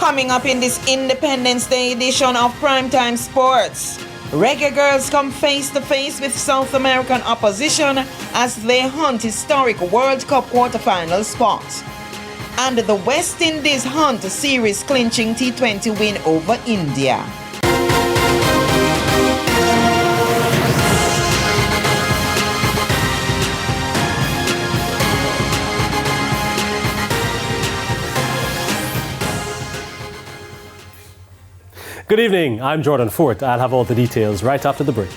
Coming up in this Independence Day edition of Primetime Sports, Reggae girls come face to face with South American opposition as they hunt historic World Cup quarterfinal spots. And the West Indies hunt a series clinching T20 win over India. Good evening, I'm Jordan Fort. I'll have all the details right after the break.